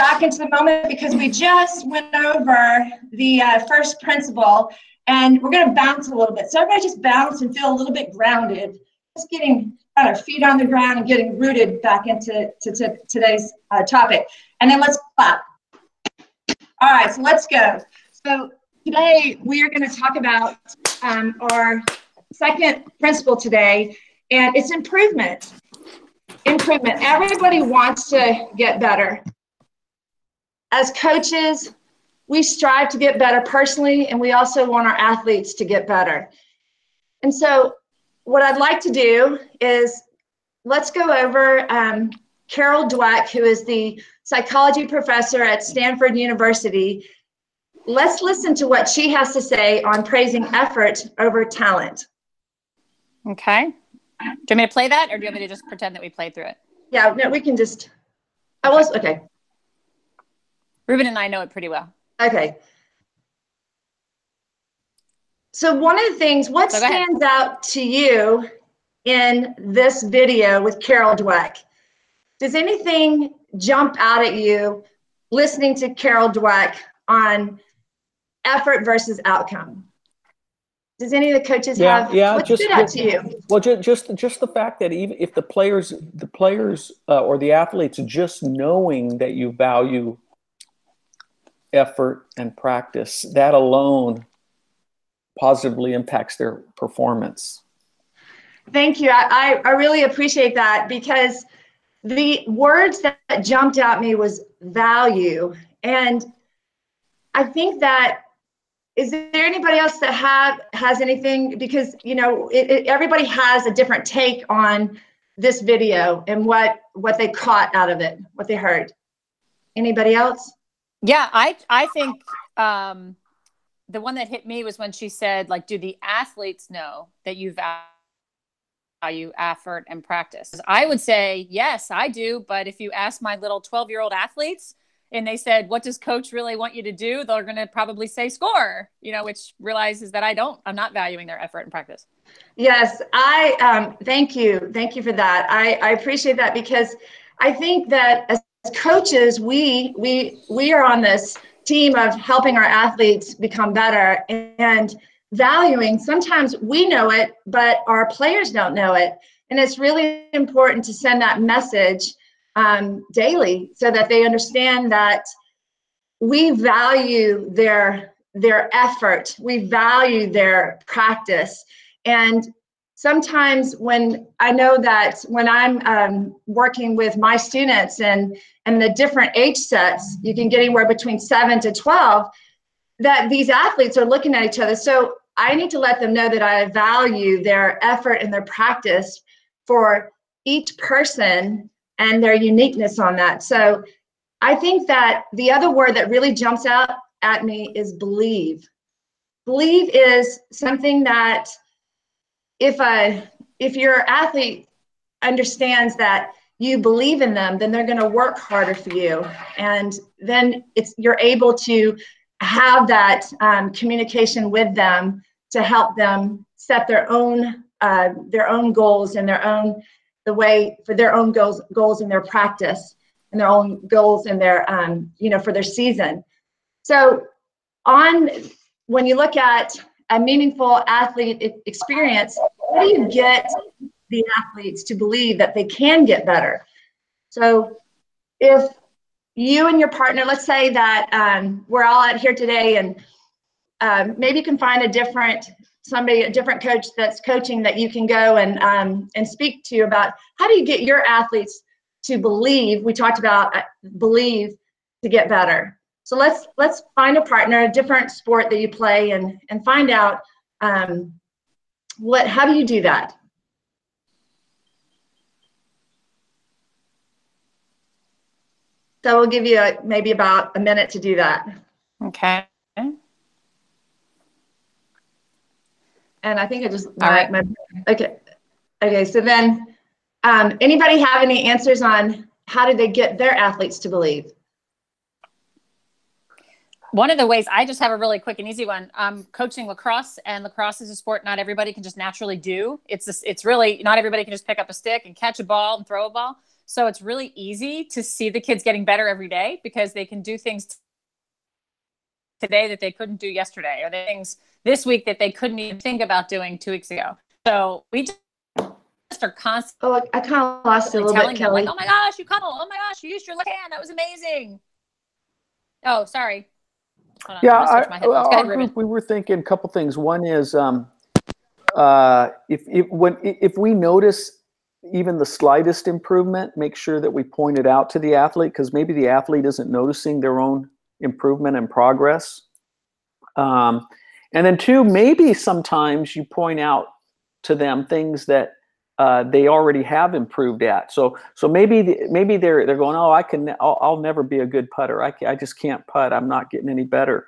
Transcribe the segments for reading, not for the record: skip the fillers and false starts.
back into the moment because we just went over the first principle, and we're going to bounce a little bit. So everybody just bounce and feel a little bit grounded. Just getting our feet on the ground and getting rooted back into today's topic. And then let's clap. All right, so let's go. So today we are going to talk about our second principle today, and it's improvement. Improvement. Everybody wants to get better. As coaches, we strive to get better personally, and we also want our athletes to get better. And so what I'd like to do is let's go over Carol Dweck, who is the psychology professor at Stanford University. Let's listen to what she has to say on praising effort over talent. Okay. Do you want me to play that, or do you want me to just pretend that we played through it? Yeah, no, we can just, okay. Ruben and I know it pretty well. Okay. So one of the things, what stands out to you in this video with Carol Dweck? Does anything jump out at you listening to Carol Dweck on effort versus outcome? Does any of the coaches have what stood out to you? Well, just the fact that even if the players or the athletes just knowing that you value effort and practice, that alone positively impacts their performance. Thank you. I really appreciate that, because the words that jumped at me was value. And I think that, is there anybody else that has anything? Because, you know, everybody has a different take on this video and what they caught out of it, what they heard. Anybody else? Yeah, I think the one that hit me was when she said, like, do the athletes know that you value effort and practice? I would say, yes, I do. But if you ask my little 12-year-old athletes and they said, what does coach really want you to do? They're going to probably say score, you know, which realizes that I'm not valuing their effort and practice. Yes, thank you. Thank you for that. I appreciate that, because I think that as coaches, we are on this team of helping our athletes become better and valuing. Sometimes we know it, but our players don't know it. And it's really important to send that message daily so that they understand that we value their effort, we value their practice. And sometimes when I'm working with my students and the different age sets, you can get anywhere between 7 to 12, that these athletes are looking at each other. So I need to let them know that I value their effort and their practice for each person and their uniqueness on that. So I think that the other word that really jumps out at me is believe. Believe is something that if your athlete understands that you believe in them, then they're going to work harder for you. And then you're able to have that communication with them to help them set their own goals and the way for their own goals in their practice and their own goals in their for their season. So when you look at a meaningful athlete experience, how do you get the athletes to believe that they can get better? So if you and your partner, let's say that we're all out here today, and maybe you can find a different coach that's coaching that you can go and speak to about how do you get your athletes to believe. We talked about believe to get better. So let's find a partner, a different sport that you play, and find out how do you do that? So we'll give you maybe about a minute to do that. Okay. And I think I just okay. So then, anybody have any answers on how do they get their athletes to believe? One of the ways, I just have a really quick and easy one. I'm coaching lacrosse, and lacrosse is a sport not everybody can just naturally do. It's really not everybody can just pick up a stick and catch a ball and throw a ball. So it's really easy to see the kids getting better every day because they can do things today that they couldn't do yesterday, or the things this week that they couldn't even think about doing 2 weeks ago. So we just are constantly I kind of lost you a little bit, Kelly. like, oh my gosh, you cuddle. Oh my gosh, you used your left hand. That was amazing. Oh, sorry. Hold on, Yeah, our ahead, group, we were thinking a couple things. One is if we notice even the slightest improvement, make sure that we point it out to the athlete, because maybe the athlete isn't noticing their own improvement and progress. And then two, maybe sometimes you point out to them things that they already have improved at. So maybe they're going, oh, I'll never be a good putter. I just can't putt. I'm not getting any better.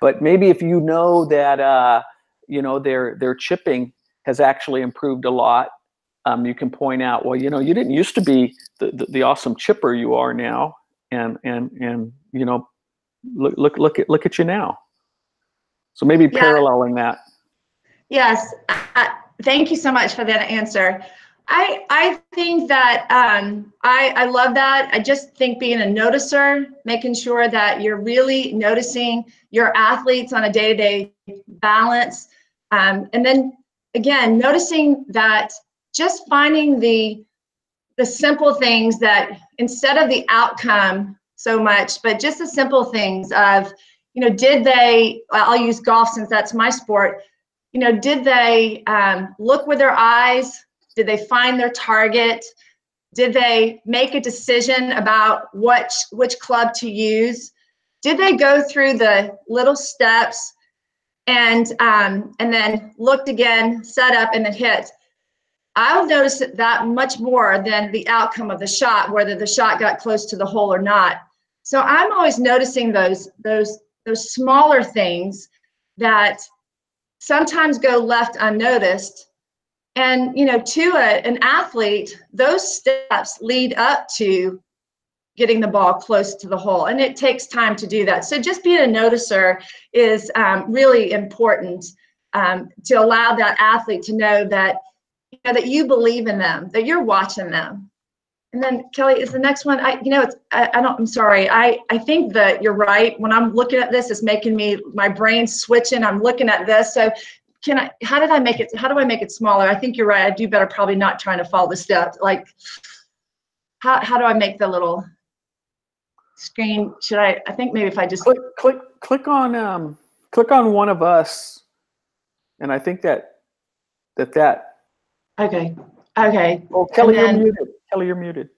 But maybe if you know that their chipping has actually improved a lot, you can point out, well, you didn't used to be the awesome chipper you are now, and look at you now. So maybe paralleling that. Yes. Thank you so much for that answer. I think that I love that. I just think being a noticer, making sure that you're really noticing your athletes on a day-to-day balance. And then again, noticing that just finding the simple things that instead of the outcome so much, but just the simple things of, did they, I'll use golf since that's my sport, did they look with their eyes? Did they find their target? Did they make a decision about which club to use? Did they go through the little steps and then looked again, set up, and then hit? I'll notice that much more than the outcome of the shot, whether the shot got close to the hole or not. So I'm always noticing those smaller things that sometimes go left unnoticed. And, to an athlete, those steps lead up to getting the ball close to the hole. And it takes time to do that. So just being a noticer is really important to allow that athlete to know that, that you believe in them, that you're watching them. And then Kelly, is the next one, I'm sorry. I think that you're right. When I'm looking at this, it's making my brain switching. I'm looking at this. So how do I make it smaller? I think you're right. I do better probably not trying to follow the steps. Like, how do I make the little screen? I think maybe if I just click on one of us, and I think that. Okay. Oh, Kelly, you're muted. Kelly, you're muted.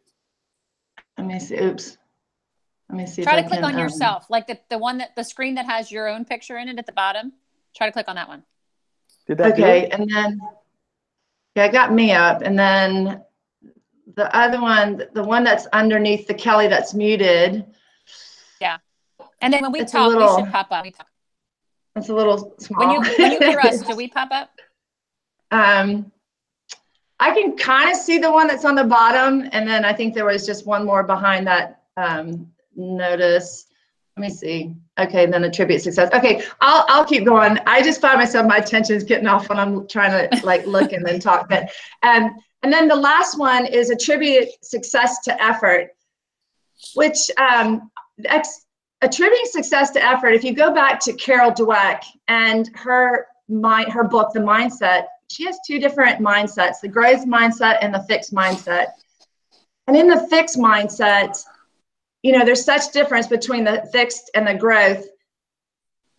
Let me see. Oops. Let me see. Try to click on yourself, like the one the screen that has your own picture in it at the bottom. Try to click on that one. Did that do it? And then it got me up, and then the other one, the one that's underneath the Kelly that's muted. Yeah. And then when we talk, we should pop up. It's a little small. When you hear us, do we pop up? I can kind of see the one that's on the bottom, and then I think there was just one more behind that notice. Let me see. Okay, then attribute success. Okay, I'll keep going. I just find myself, my attention is getting off when I'm trying to look and then talk. But and then the last one is attribute success to effort, which attributing success to effort. If you go back to Carol Dweck and her book, The Mindset, she has two different mindsets: the growth mindset and the fixed mindset. And in the fixed mindset, there's such difference between the fixed and the growth.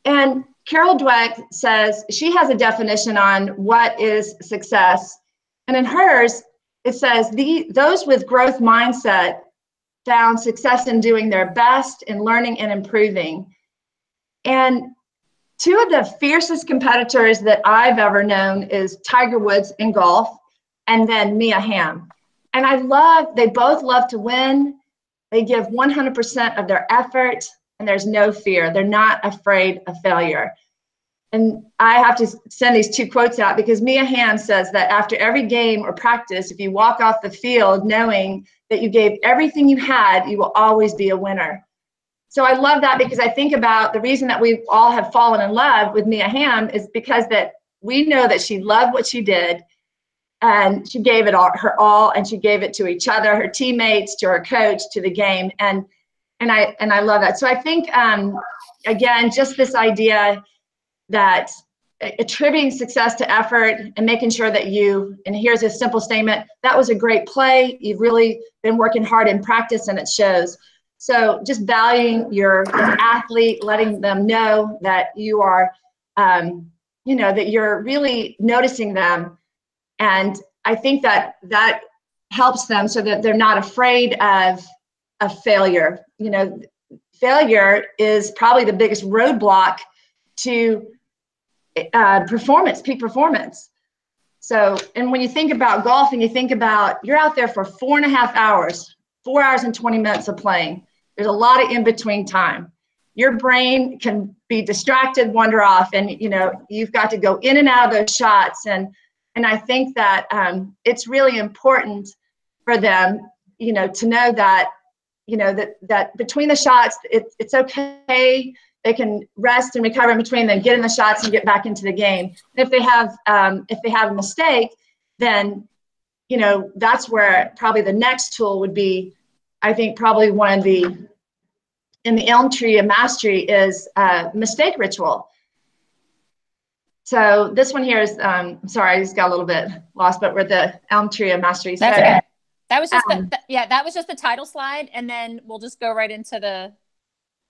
And Carol Dweck says she has a definition on what is success. And in hers, it says those with growth mindset found success in doing their best, in learning and improving. And two of the fiercest competitors that I've ever known is Tiger Woods in golf, and then Mia Hamm. And they both love to win. They give 100% of their effort, and there's no fear. They're not afraid of failure. And I have to send these two quotes out because Mia Hamm says that after every game or practice, if you walk off the field knowing that you gave everything you had, you will always be a winner. So I love that, because I think about the reason that we all have fallen in love with Mia Hamm is because that we know that she loved what she did. and she gave it all, her all, and she gave it to each other, her teammates, to her coach, to the game. And I love that. So I think, again, just this idea that attributing success to effort and making sure that and here's a simple statement, that was a great play. You've really been working hard in practice and it shows. So just valuing your athlete, letting them know that you are, that you're really noticing them. And I think that helps them so that they're not afraid of failure. Failure is probably the biggest roadblock to peak performance. So, and when you think about golf and you think about you're out there for 4.5 hours, 4 hours and 20 minutes of playing, there's a lot of in-between time. Your brain can be distracted, wander off, and you've got to go in and out of those shots. And I think that it's really important for them, to know that, that between the shots, it's okay. They can rest and recover in between, then get in the shots and get back into the game. And if they have a mistake, then that's where probably the next tool would be. I think probably one of in the Elm Tree of Mastery is mistake ritual. So this one here is, sorry, I just got a little bit lost, but we're the Elm Tree of Mastery. That's okay. That was just that was just the title slide, and then we'll just go right into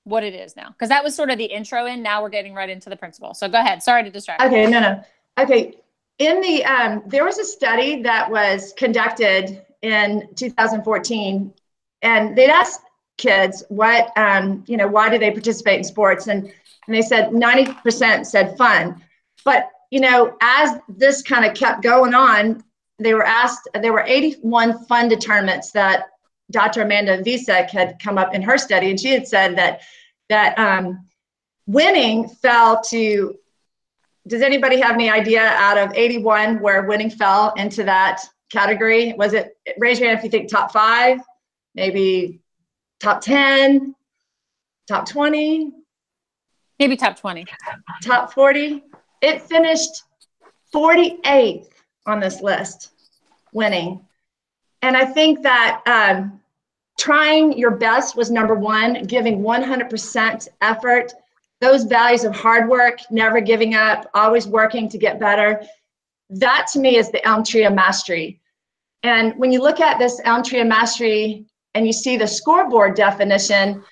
what it is now, because that was sort of the intro in. Now we're getting right into the principle. So go ahead. Sorry to distract. Okay, no. Okay, in the there was a study that was conducted in 2014, and they'd asked kids what why do they participate in sports, and they said 90% said fun. But as this kind of kept going on, they were asked, there were 81 fun determinants that Dr. Amanda Visek had come up in her study, and she had said that winning fell to, does anybody have any idea out of 81 where winning fell into that category? Was it, raise your hand if you think top 5, maybe top 10, top 20? Maybe top 20. Top 40? It finished 48th on this list, winning. And I think that trying your best was number one, giving 100% effort, those values of hard work, never giving up, always working to get better. That to me is the Elm Tree of Mastery. And when you look at this Elm Tree of Mastery and you see the scoreboard definition,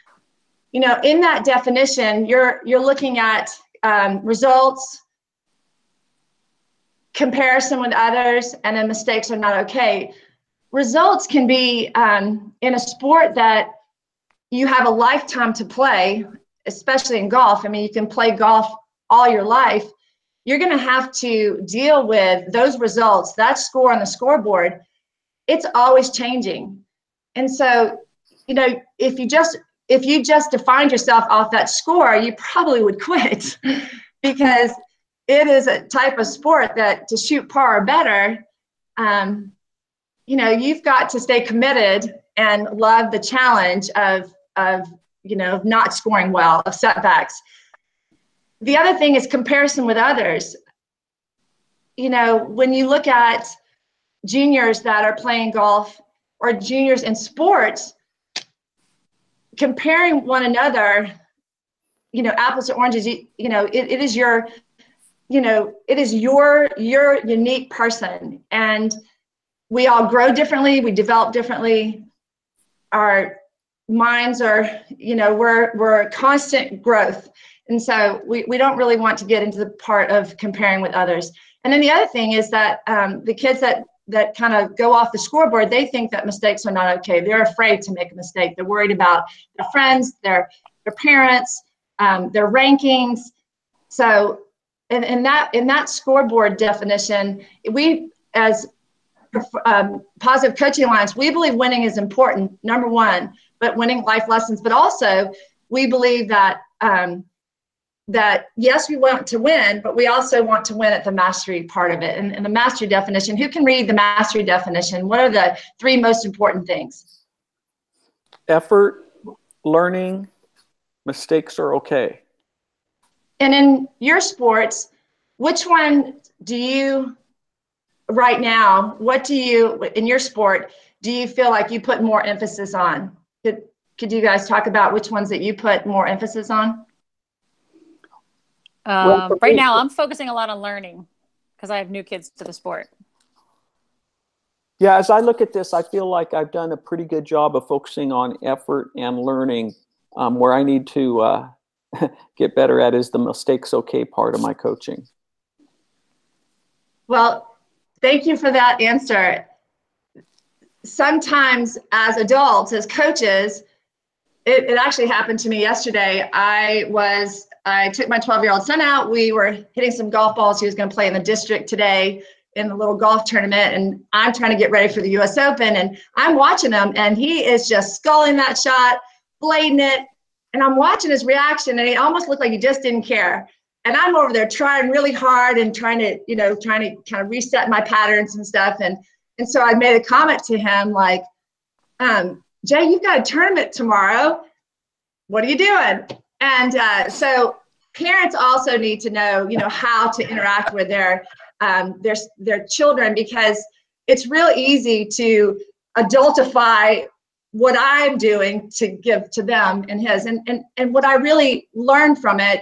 in that definition, you're looking at results, comparison with others, and then mistakes are not okay. Results can be in a sport that you have a lifetime to play, especially in golf. I mean, you can play golf all your life. You're going to have to deal with those results, that score on the scoreboard. It's always changing. And so, if you just defined yourself off that score, you probably would quit because it is a type of sport that to shoot par or better, you've got to stay committed and love the challenge of not scoring well, of setbacks. The other thing is comparison with others. When you look at juniors that are playing golf or juniors in sports, comparing one another, apples to oranges, it is your unique person. And we all grow differently, we develop differently. Our minds are, we're constant growth. And so we don't really want to get into the part of comparing with others. And then the other thing is that the kids that kind of go off the scoreboard, they think that mistakes are not okay. They're afraid to make a mistake. They're worried about their friends, their parents, their rankings. So in that scoreboard definition, we as Positive Coaching Alliance, we believe winning is important, number one, but winning life lessons. But also we believe that that yes, we want to win, but we also want to win at the mastery part of it. And the mastery definition, who can read the mastery definition? What are the 3 most important things? Effort, learning, mistakes are okay. And in your sports, which one do you right now, what do you, in your sport, do you feel like you put more emphasis on? Could you guys talk about which ones that you put more emphasis on? Right now, I'm focusing a lot on learning because I have new kids to the sport. Yeah, as I look at this, I feel like I've done a pretty good job of focusing on effort and learning. Where I need to get better at is the mistakes okay part of my coaching. Well, thank you for that answer. Sometimes as adults, as coaches, it actually happened to me yesterday. I took my 12-year-old son out. We were hitting some golf balls. He was going to play in the district today in the little golf tournament, and I'm trying to get ready for the US Open, and I'm watching him, and he is just sculling that shot, blading it, and I'm watching his reaction, and he almost looked like he just didn't care. And I'm over there trying really hard and trying to kind of reset my patterns and stuff. And so I made a comment to him like, Jay, you've got a tournament tomorrow. What are you doing? And so parents also need to know, how to interact with their children, because it's real easy to adultify what I'm doing to give to them and his. And what I really learned from it,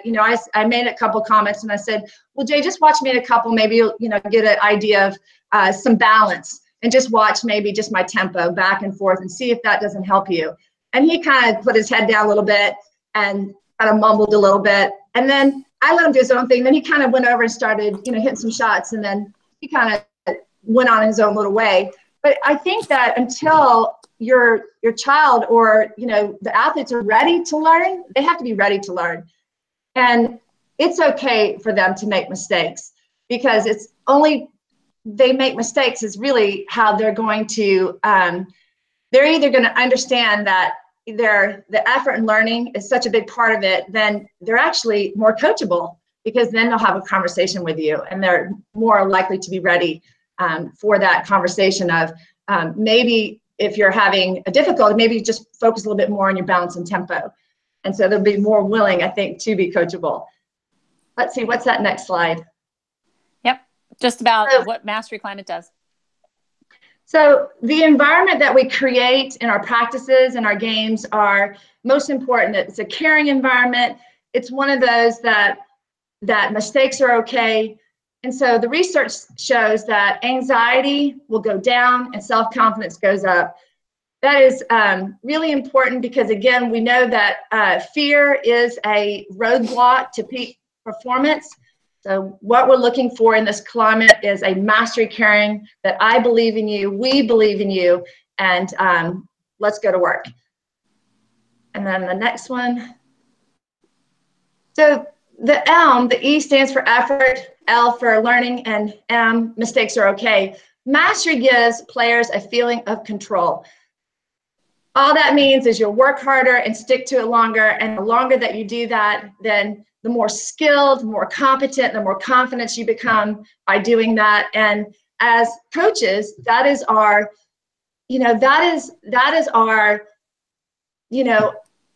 I made a couple comments and I said, well, Jay, just watch me in a couple, maybe you'll, get an idea of some balance, and just watch maybe just my tempo back and forth and see if that doesn't help you. And he kind of put his head down a little bit and kind of mumbled a little bit. And then I let him do his own thing. Then he kind of went over and started, hitting some shots, and then he kind of went on his own little way. But I think that until your child or the athletes are ready to learn, they have to be ready to learn. And it's okay for them to make mistakes, because it's only they make mistakes is really how they're going to they're either going to understand that the effort and learning is such a big part of it, then they're actually more coachable, because then they'll have a conversation with you and they're more likely to be ready for that conversation of maybe if you're having a difficulty, maybe just focus a little bit more on your balance and tempo. And so they'll be more willing, I think, to be coachable. Let's see, what's that next slide? Yep, just about what Mastery Climate does. So the environment that we create in our practices and our games are most important. It's a caring environment. It's one of those that mistakes are okay. And so the research shows that anxiety will go down and self-confidence goes up. That is really important, because again, we know that fear is a roadblock to peak performance. So what we're looking for in this climate is a mastery caring, that I believe in you, we believe in you, and let's go to work. And then the next one. So the the E stands for effort, L for learning, and M, mistakes are okay. Mastery gives players a feeling of control. All that means is you'll work harder and stick to it longer, and the longer that you do that, then the more skilled, more competent, the more confident you become by doing that. And as coaches, that is our,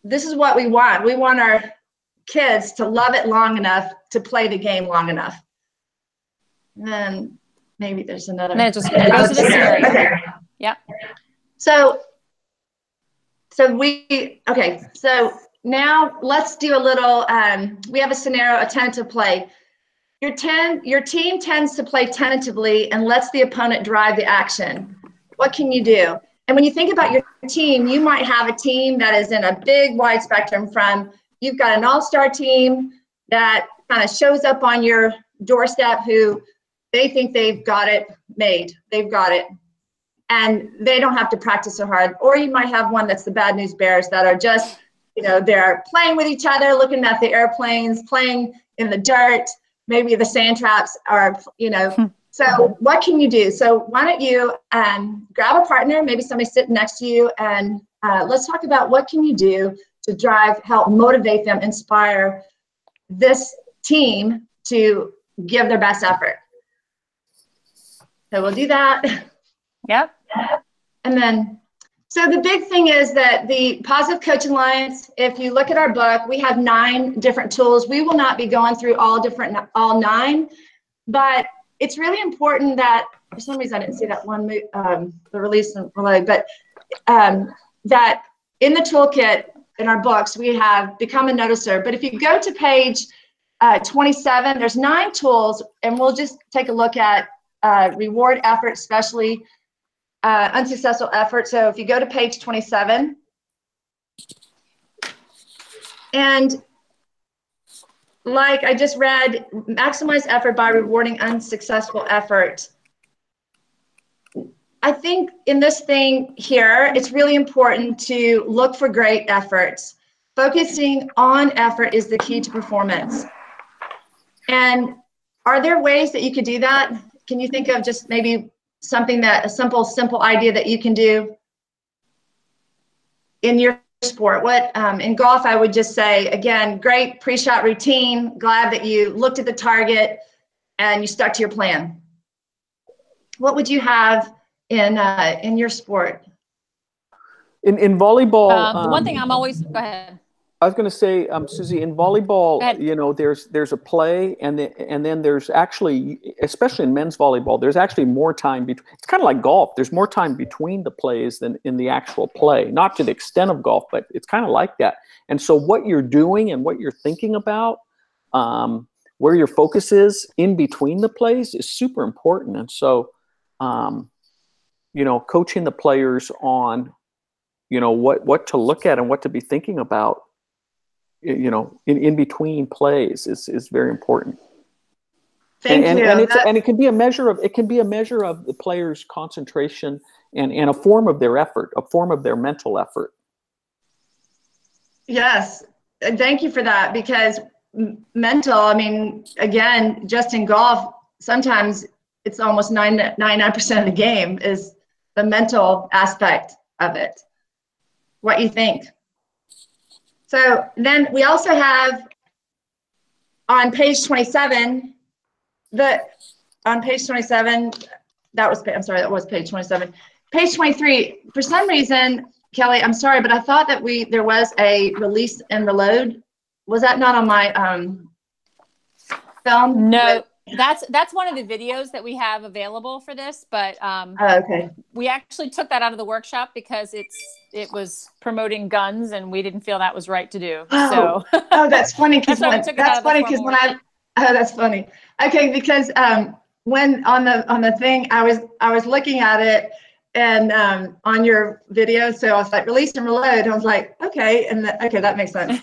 this is what we want. We want our kids to love it long enough to play the game long enough. And then maybe there's another. And then it just goes to the scenario. Okay. Yeah. So now let's do a little, we have a scenario, a tentative play. Your team tends to play tentatively and lets the opponent drive the action. What can you do? And when you think about your team, you might have a team that is in a big wide spectrum from, you've got an all-star team that kind of shows up on your doorstep who they think they've got it made. They've got it. And they don't have to practice so hard. Or you might have one that's the bad news bears that are just, they're playing with each other, looking at the airplanes, playing in the dirt. Maybe the sand traps are, So what can you do? So why don't you grab a partner, maybe somebody sitting next to you, and let's talk about what can you do to help motivate them, inspire this team to give their best effort. So we'll do that. Yep. And then, so the big thing is that the Positive Coaching Alliance, if you look at our book, we have 9 different tools. We will not be going through all 9, but it's really important that for some reason, I didn't see that one, the release and reload, but that in the toolkit in our books, we have become a noticer. But if you go to page 27, there's 9 tools, and we'll just take a look at reward effort, especially unsuccessful effort. So if you go to page 27, and like I just read, maximize effort by rewarding unsuccessful effort. I think in this thing here, it's really important to look for great efforts. Focusing on effort is the key to performance. And are there ways that you could do that? Can you think of just maybe something that, a simple idea that you can do in your sport? What in golf, I would just say, again, great pre-shot routine. Glad that you looked at the target and you stuck to your plan. What would you have in your sport? In volleyball, the one thing I'm always, go ahead. I was going to say, Susie, in volleyball, you know, there's a play, and then there's actually, especially in men's volleyball, there's actually more time between. It's kind of like golf. There's more time between the plays than in the actual play. Not to the extent of golf, but it's kind of like that. And so what you're doing and what you're thinking about, where your focus is in between the plays is super important. And so, you know, coaching the players on, you know, what to look at and what to be thinking about, you know, in between plays is very important. Thank you. And it can be a measure of the player's concentration and a form of their effort, a form of their mental effort. Yes, thank you for that, because mental, I mean, again, just in golf, sometimes it's almost 99% of the game is the mental aspect of it. What you think? So then we also have on page 27, on page 27, that was page 27. Page 23, for some reason, Kelly, I'm sorry, but I thought that there was a release and reload. Was that not on my film? No, that's one of the videos that we have available for this, but okay. We actually took that out of the workshop because it was promoting guns, and we didn't feel that was right to do. Oh, so that's funny because that's funny. Okay, because when on the thing, I was looking at it and on your video, so I was like release and reload. I was like, okay, okay, that makes sense.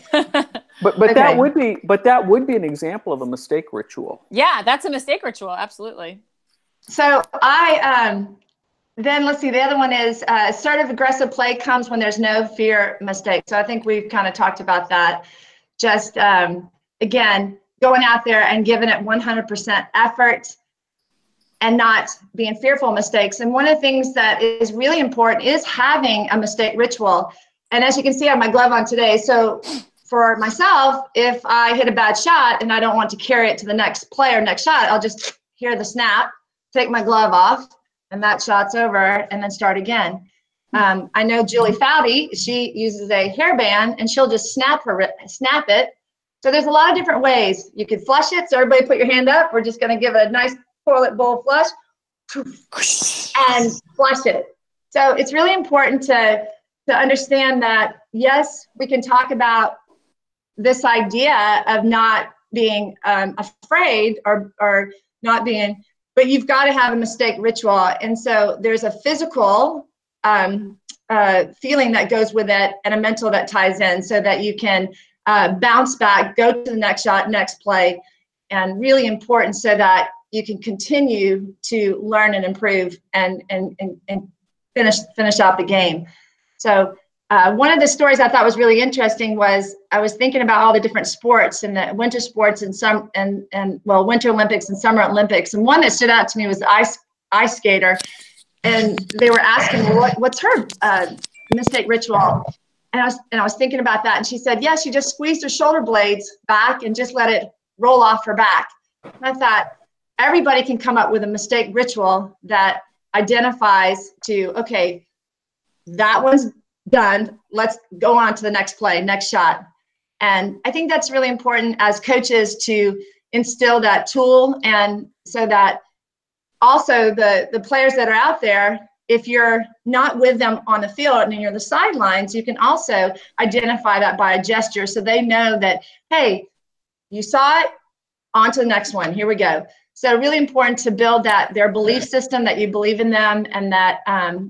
But okay. that would be an example of a mistake ritual. Yeah, that's a mistake ritual, absolutely. So then let's see, the other one is assertive aggressive play comes when there's no fear mistake. So I think we've kind of talked about that. Just again, going out there and giving it 100% effort and not being fearful of mistakes. And one of the things that is really important is having a mistake ritual. And as you can see, I have my glove on today. So for myself, if I hit a bad shot and I don't want to carry it to the next play or next shot, I'll just hear the snap, take my glove off, and that shot's over, and then start again. I know Julie Foudy, she uses a hairband, and she'll just snap it. So there's a lot of different ways. You could flush it. So everybody put your hand up. We're just going to give it a nice toilet bowl flush and flush it. So it's really important to understand that, yes, we can talk about this idea of not being afraid or not being, but you've got to have a mistake ritual. And so there's a physical feeling that goes with it and a mental that ties in so that you can bounce back, go to the next shot, next play, and really important so that you can continue to learn and improve and finish out the game. So one of the stories I thought was really interesting was I was thinking about all the different sports and the winter sports and Winter Olympics and Summer Olympics. And one that stood out to me was the ice skater. And they were asking, well, what's her mistake ritual? And I was thinking about that. And she said, yes, she just squeezed her shoulder blades back and just let it roll off her back. And I thought, everybody can come up with a mistake ritual that identifies to, okay, that one's done. Let's go on to the next play, next shot. And I think that's really important as coaches to instill that tool, and so that also the players that are out there, if you're not with them on the field and you're the sidelines, you can also identify that by a gesture so they know that, hey, you saw it, on to the next one, here we go. So really important to build their belief system, that you believe in them, and that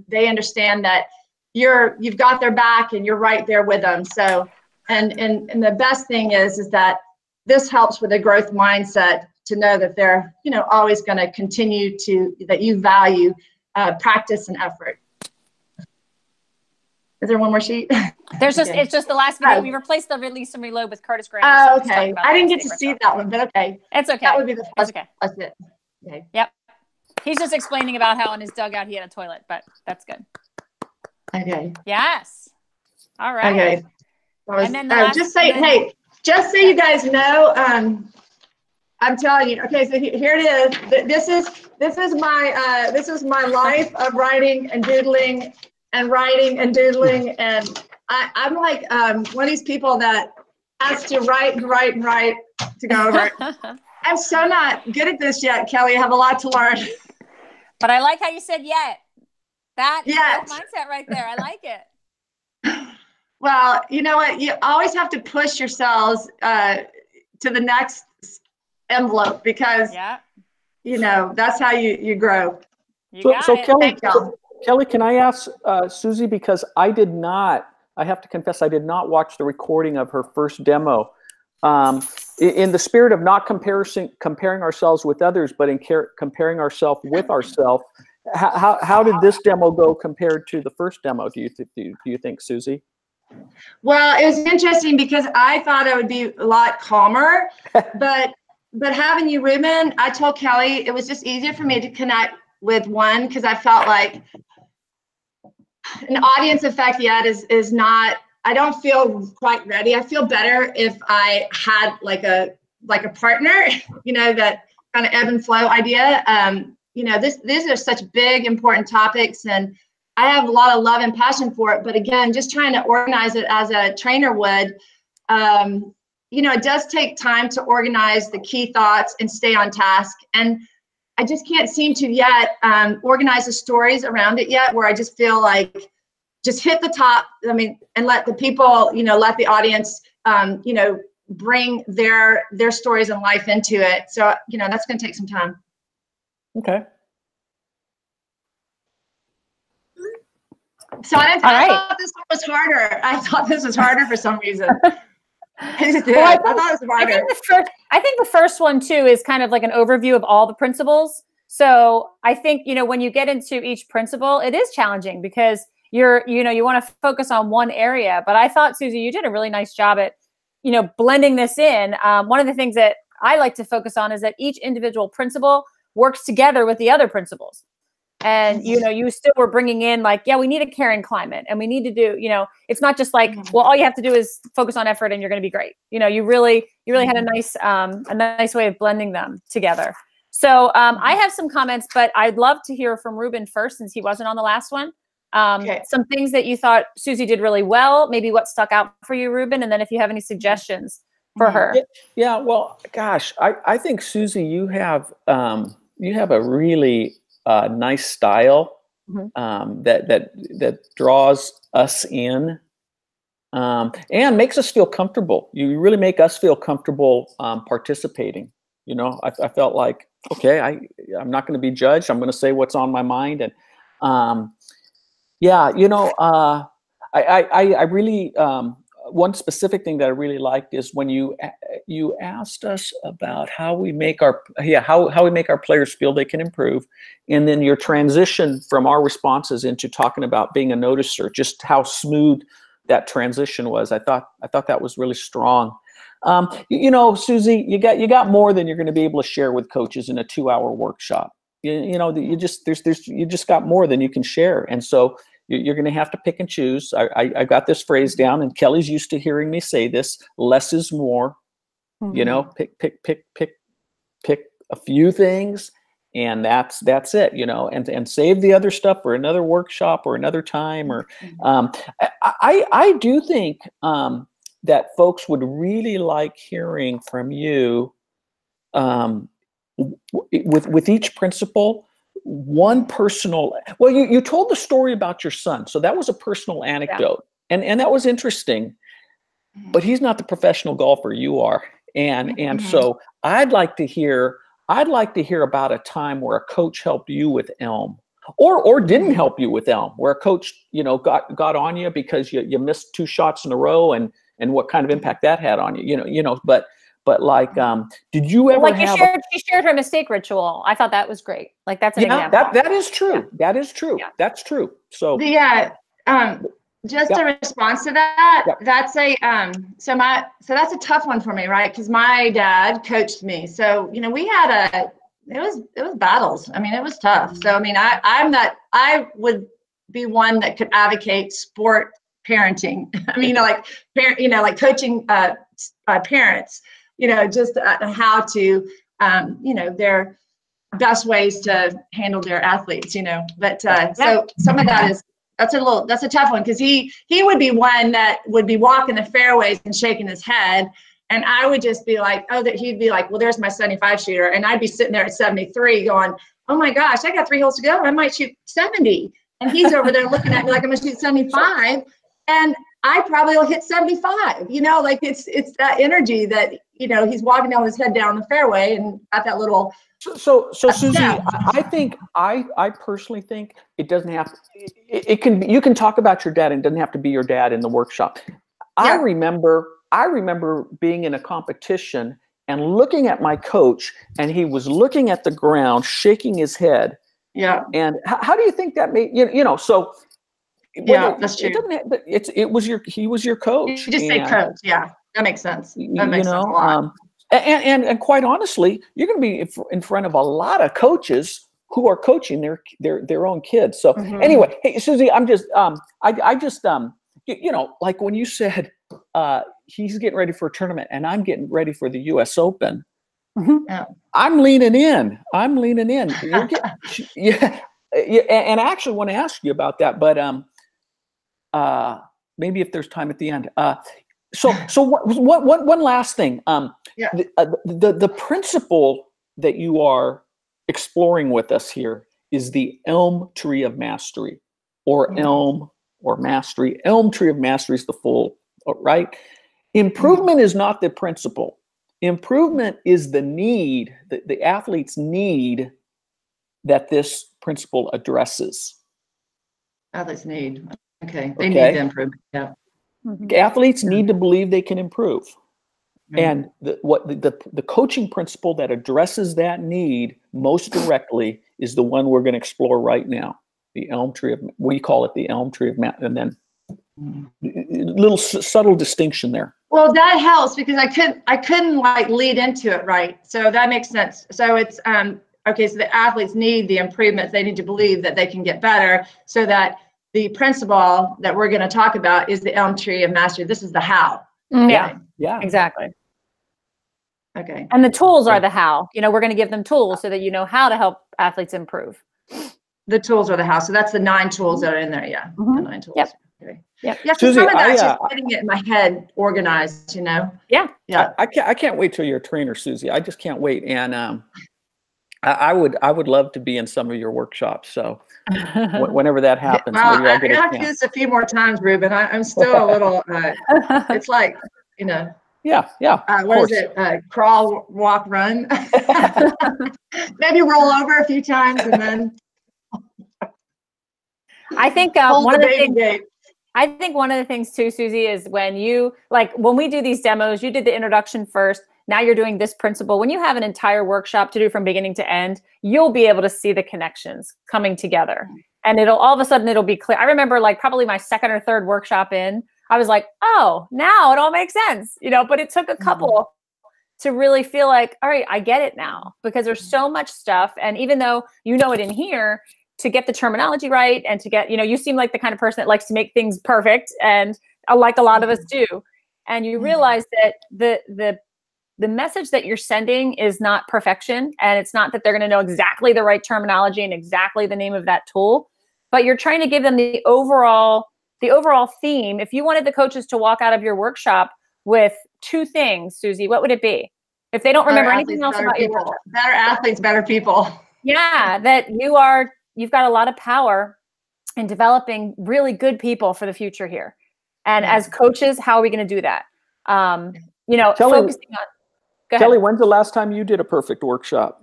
they understand that you've got their back and you're right there with them. So, and the best thing is that this helps with a growth mindset, to know that they're, always going to continue that you value practice and effort. Is there one more sheet? There's Okay. It's just the last video. We replaced the release and reload with Curtis Graham. Oh, okay. I didn't get to see that one, but okay. It's okay. That would be the first. Okay. That's it. Okay. Yep. He's just explaining about how in his dugout he had a toilet, but that's good. Okay. Yes. All right. Okay. And then just so you guys know, I'm telling you. Okay, so here it is. This is my life of writing and doodling and writing and doodling, and I'm like one of these people that has to write and write and write to go over it. I'm so not good at this yet, Kelly. I have a lot to learn. But I like how you said yet. That is yet. Mindset right there. I like it. Well, you know what? You always have to push yourselves to the next envelope, because that's how you grow. Kelly, can I ask Susie, because I have to confess, I did not watch the recording of her first demo. In the spirit of not comparing ourselves with others, but in comparing ourselves with ourselves, how did this demo go compared to the first demo, do you think, Susie? Well, it was interesting because I thought I would be a lot calmer, but having you, Ruben, I told Kelly it was just easier for me to connect with one, because I felt like an audience effect yet is not, I don't feel quite ready. I feel better if I had like a partner, that kind of ebb and flow idea. These are such big, important topics, and I have a lot of love and passion for it. But again, just trying to organize it as a trainer would, it does take time to organize the key thoughts and stay on task. And I just can't seem to yet organize the stories around it yet, where I just feel like just hit the top, and let the people, let the audience, bring their stories and life into it. So, that's going to take some time. Okay. So I thought this one was harder. I thought this was harder for some reason. I thought it was harder. I think the first one too is kind of like an overview of all the principles. So I think, when you get into each principle, it is challenging because you want to focus on one area. But I thought, Susie, you did a really nice job at, blending this in. One of the things that I like to focus on is that each individual principle works together with the other principles. And, you still were bringing in like, we need a caring climate, and we need to do, it's not just like, well, all you have to do is focus on effort and you're going to be great. You really had a nice way of blending them together. So I have some comments, but I'd love to hear from Ruben first, since he wasn't on the last one. Some things that you thought Susie did really well, maybe what stuck out for you, Ruben, and then if you have any suggestions for her. Yeah, well, gosh, I think, Susie, you have a really nice style that draws us in and makes us feel comfortable. You really make us feel comfortable participating. I felt like, okay, I'm not going to be judged. I'm going to say what's on my mind. And I really one specific thing that I really liked is when you asked us about how we make our players feel they can improve, and then your transition from our responses into talking about being a noticer, just how smooth that transition was. I thought that was really strong. Susie, you got more than you're going to be able to share with coaches in a 2-hour workshop. You just got more than you can share, and so you're going to have to pick and choose. I got this phrase down, and Kelly's used to hearing me say this: less is more. Pick a few things, and that's it. And save the other stuff for another workshop or another time. Or I do think that folks would really like hearing from you with each principle. one personal, well, you told the story about your son. So that was a personal anecdote. Yeah. And that was interesting, but he's not the professional golfer you are. And so I'd like to hear about a time where a coach helped you with Elm, or didn't help you with Elm, where a coach, got on you because you missed 2 shots in a row, and what kind of impact that had on you, but like, did you ever she shared her mistake ritual. I thought that was great. Like, that's an example. That is true. Yeah. That is true. Yeah. That's true. So just a response to that, that's a so that's a tough one for me, right? Because my dad coached me. So, we had it was battles. I mean, it was tough. So, I mean, I would be one that could advocate sport parenting. I mean, like coaching parents, just how to, their best ways to handle their athletes, but so some of that is, that's a tough one, because he would be one that would be walking the fairways and shaking his head. And I would just be like, he'd be like, well, there's my 75 shooter. And I'd be sitting there at 73 going, oh my gosh, I got 3 holes to go. I might shoot 70. And he's over there looking at me like I'm going to shoot 75. And I probably will hit 75, like it's that energy that, he's walking down with his head down the fairway and got that little. So Susie, I personally think it doesn't have to, you can talk about your dad, and it doesn't have to be your dad in the workshop. Yeah. I remember being in a competition and looking at my coach, and he was looking at the ground, shaking his head. Yeah. And how do you think that made, so. Yeah, that's true. He was your coach. You just say coach. Yeah, that makes sense. That makes sense a lot. And quite honestly, you're going to be in front of a lot of coaches who are coaching their own kids. So anyway, hey Susie, I'm just like when you said he's getting ready for a tournament and I'm getting ready for the U.S. Open. Yeah. I'm leaning in. Yeah, and I actually want to ask you about that, but maybe if there's time at the end. So one last thing. The principle that you are exploring with us here is the Elm Tree of Mastery, or Elm or Mastery. Elm Tree of Mastery is the full, right? Improvement is not the principle. Improvement is the need, the athlete's need that this principle addresses. Athletes need. Okay. They need to improve. Yeah. Athletes need to believe they can improve. And the coaching principle that addresses that need most directly is the one we're going to explore right now. The Elm Tree of, we call it the Elm Tree of, and then little subtle distinction there. Well, that helps because I couldn't like lead into it right. So that makes sense. So it's okay. So the athletes need the improvements. They need to believe that they can get better, so that the principle that we're going to talk about is the Elm Tree of Mastery. This is the how. Yeah. Yeah. Exactly. Okay. And the tools are the how. We're going to give them tools so that you know how to help athletes improve. The tools are the how. So that's the 9 tools that are in there. Yeah. The 9 tools. Yep. Okay. Yep. Yeah. So some of that's just getting it in my head organized, Yeah. Yeah. I can't wait till you're a trainer, Susie. I just can't wait. And I would love to be in some of your workshops. So whenever that happens, well, I'm going to have to do this a few more times, Ruben. I'm still a little, it's like, Yeah. What is it? Crawl, walk, run. Maybe roll over a few times and then. I think one of the things too, Susie, is when we do these demos, you did the introduction first. Now you're doing this principle. When you have an entire workshop to do from beginning to end, you'll be able to see the connections coming together, and all of a sudden it'll be clear. I remember probably my 2nd or 3rd workshop in, I was like, oh, now it all makes sense, but it took a couple to really feel like, all right, I get it now, because there's so much stuff. And even though it in here, to get the terminology right and to get, you seem like the kind of person that likes to make things perfect, and like a lot of us do. And you realize that the message that you're sending is not perfection, and it's not that they're going to know exactly the right terminology and exactly the name of that tool, but you're trying to give them the overall theme. If you wanted the coaches to walk out of your workshop with 2 things, Susie, what would it be? If they don't remember anything else about your workshop. Better athletes, better people. Yeah, that you've got a lot of power in developing really good people for the future here. And as coaches, how are we going to do that? Focusing on. Go ahead. Kelly, when's the last time you did a perfect workshop?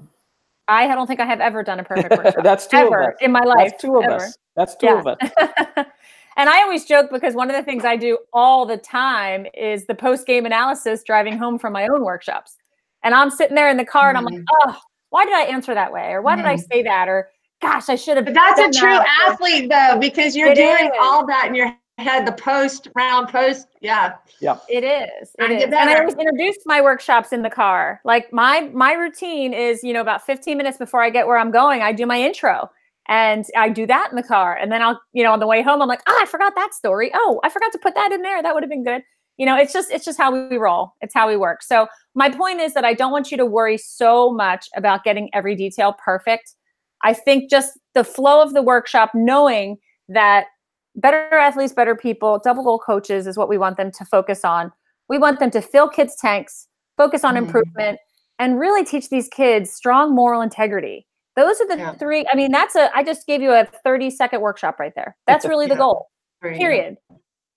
I don't think I have ever done a perfect workshop. That's two ever of us. in my life. That's two of ever. us. That's two of us. And I always joke because one of the things I do all the time is the post-game analysis driving home from my own workshops. And I'm sitting there in the car and I'm like, oh, why did I answer that way? Or why did I say that? Or gosh, I should have. But that's a true athlete though, because you're doing all that in your head, the round post. Yeah. It is. And I always introduce my workshops in the car. Like my routine is, about 15 minutes before I get where I'm going, I do my intro. And I do that in the car. And then I'll, on the way home, I'm like, oh, I forgot that story. Oh, I forgot to put that in there. That would have been good. It's just how we roll. It's how we work. So my point is that I don't want you to worry so much about getting every detail perfect. I think just the flow of the workshop, knowing that better athletes, better people, double goal coaches is what we want them to focus on. We want them to fill kids' tanks, focus on improvement, and really teach these kids strong moral integrity. Those are the three. I mean, I just gave you a 30-second workshop right there. That's really the goal, period.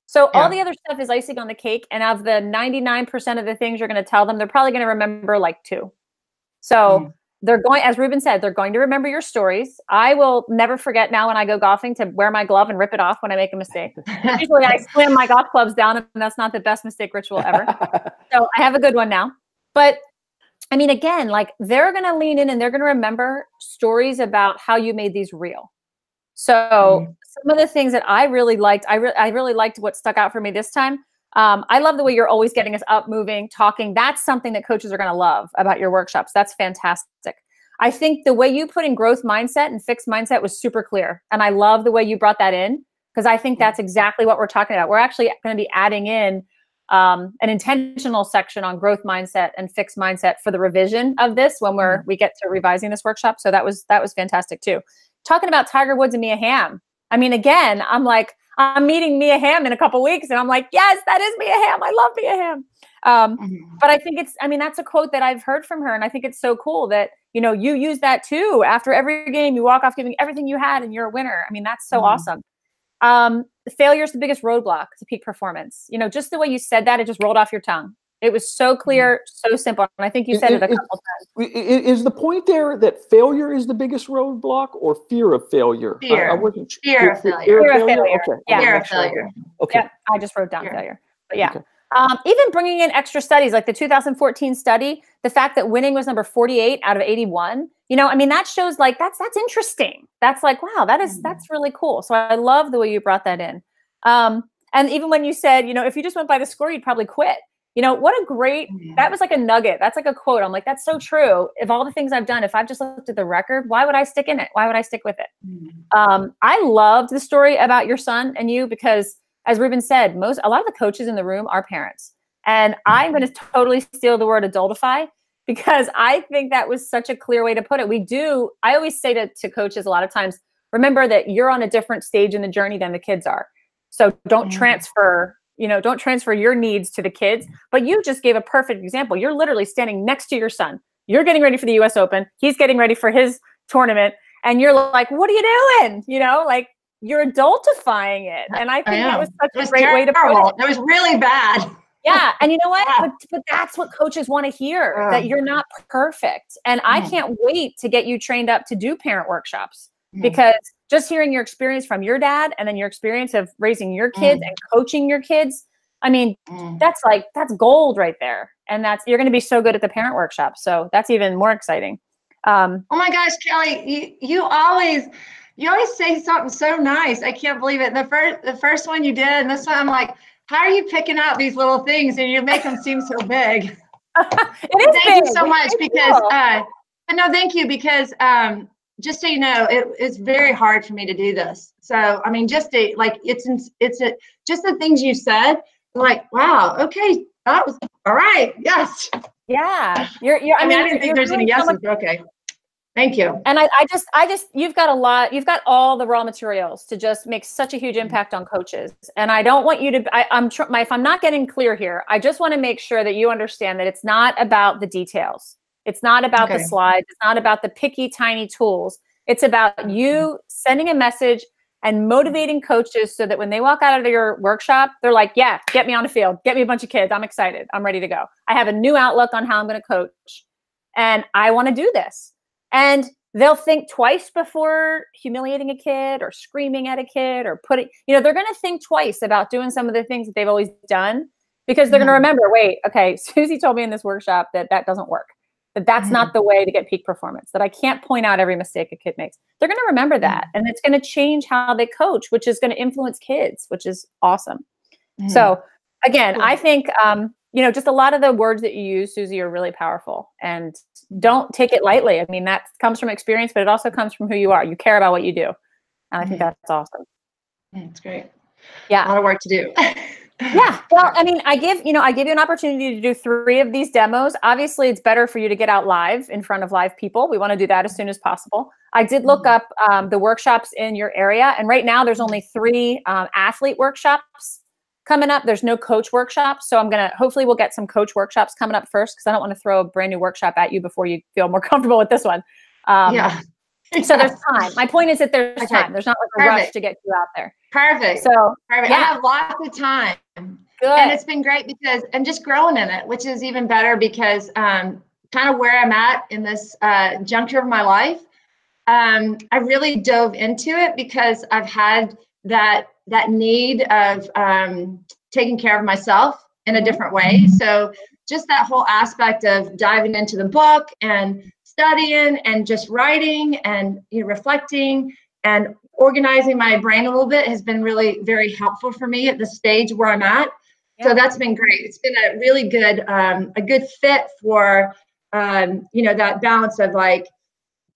So all the other stuff is icing on the cake. And of the 99% of the things you're going to tell them, they're probably going to remember like 2. So they're going, as Ruben said, they're going to remember your stories. I will never forget now when I go golfing to wear my glove and rip it off when I make a mistake. Usually I slam my golf clubs down, and that's not the best mistake ritual ever. So I have a good one now. But I mean, again, like they're going to lean in and they're going to remember stories about how you made these real. So some of the things that I really liked, I really liked what stuck out for me this time. I love the way you're always getting us up, moving, talking. That's something that coaches are going to love about your workshops. That's fantastic. I think the way you put in growth mindset and fixed mindset was super clear. And I love the way you brought that in, because I think that's exactly what we're talking about. We're actually going to be adding in an intentional section on growth mindset and fixed mindset for the revision of this when we get to revising this workshop. So that was fantastic too. Talking about Tiger Woods and Mia Hamm. I mean, again, I'm meeting Mia Hamm in a couple weeks, and I'm like, yes, that is Mia Hamm. I love Mia Hamm. But I think that's a quote that I've heard from her, and I think it's so cool that you use that too. After every game, you walk off giving everything you had, and you're a winner. I mean, that's so awesome. Failure is the biggest roadblock to peak performance. Just the way you said that, it just rolled off your tongue. It was so clear, so simple. And I think you said it a couple times. Is the point there that failure is the biggest roadblock, or fear of failure? Fear. Fear of failure. Fear of failure. Okay. Yeah. Fear of failure. Okay. Yeah, I just wrote down failure. But yeah. Okay. Even bringing in extra studies like the 2014 study, the fact that winning was number 48 out of 81, I mean, that shows like, that's interesting. That's like, wow, that's really cool. So I love the way you brought that in. And even when you said, if you just went by the score, you'd probably quit. What a great, that was like a nugget. That's like a quote. I'm like, that's so true. If all the things I've done, if I've just looked at the record, why would I stick in it? Why would I stick with it? I loved the story about your son and you, because as Ruben said, a lot of the coaches in the room are parents. And I'm going to totally steal the word adultify, because I think that was such a clear way to put it. I always say to coaches a lot of times, remember that you're on a different stage in the journey than the kids are. So don't transfer your needs to the kids. But you just gave a perfect example. You're literally standing next to your son. You're getting ready for the US Open. He's getting ready for his tournament. And you're like, what are you doing? Like you're adultifying it. And I think that was such a great way to put it. It was really bad. Yeah. And you know what? Yeah. But that's what coaches want to hear, that you're not perfect. And I can't wait to get you trained up to do parent workshops, because just hearing your experience from your dad and then your experience of raising your kids and coaching your kids, I mean, that's gold right there. And you're going to be so good at the parent workshop. So that's even more exciting. Oh my gosh, Kelly, you always say something so nice. I can't believe it. The first one you did, and this one, I'm like, how are you picking out these little things and you make them seem so big? Thank you so much, because thank you, because just so you know, it's very hard for me to do this. So I mean, just to, like, just the things you said, like, wow, okay, that was all right. Yes. Yeah. I didn't think there's any yeses. Okay. Thank you. And I just, you've got all the raw materials to just make such a huge impact on coaches. And I don't want you to, if I'm not getting clear here, I just want to make sure that you understand that it's not about the details. It's not about the Okay. slides. It's not about the picky, tiny tools. It's about you sending a message and motivating coaches so that when they walk out of your workshop, they're like, yeah, get me on the field. Get me a bunch of kids. I'm excited. I'm ready to go. I have a new outlook on how I'm going to coach, and I want to do this. And they'll think twice before humiliating a kid or screaming at a kid or putting, they're going to think twice about doing some of the things that they've always done, because they're going to remember, wait, okay, Susie told me in this workshop that doesn't work, that's not the way to get peak performance, that I can't point out every mistake a kid makes. They're going to remember that. And it's going to change how they coach, which is going to influence kids, which is awesome. So again, I think, just a lot of the words that you use, Susie, are really powerful, and don't take it lightly. I mean, that comes from experience, but it also comes from who you are. You care about what you do. And I think that's awesome. That's great. Yeah. A lot of work to do. Yeah. Well, I mean, I give you an opportunity to do 3 of these demos. Obviously, it's better for you to get out live in front of live people. We want to do that as soon as possible. I did look up the workshops in your area, and right now there's only 3 athlete workshops coming up. There's no coach workshops. So hopefully we'll get some coach workshops coming up first, because I don't want to throw a brand new workshop at you before you feel more comfortable with this one. Yeah. So there's time. My point is that there's time. There's not like a rush to get you out there. Perfect. So perfect. Yeah. I have lots of time. Good. And it's been great because I'm just growing in it, which is even better, because kind of where I'm at in this juncture of my life, I really dove into it because I've had that need of taking care of myself in a different way. So just that whole aspect of diving into the book and studying and just writing and reflecting and organizing my brain a little bit has been really very helpful for me at the stage where I'm at. Yeah. So that's been great. It's been a really good, a good fit for, that balance of like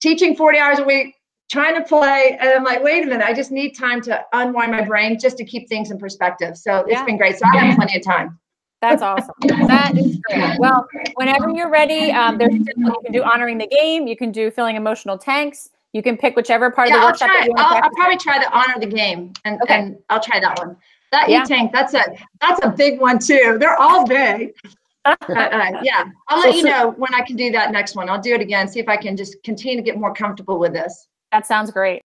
teaching 40 hours a week, trying to play. And I'm like, wait a minute, I just need time to unwind my brain just to keep things in perspective. So it's been great. So I have plenty of time. That's awesome. That is great. Well, whenever you're ready, you can do honoring the game. You can do filling emotional tanks. You can pick whichever part of the workshop that you want to practice. I'll probably try to honor the game, and I'll try that one. That e-tank, that's a big one too. They're all big. Yeah, I'll let you know when I can do that next one. I'll do it again, see if I can just continue to get more comfortable with this. That sounds great.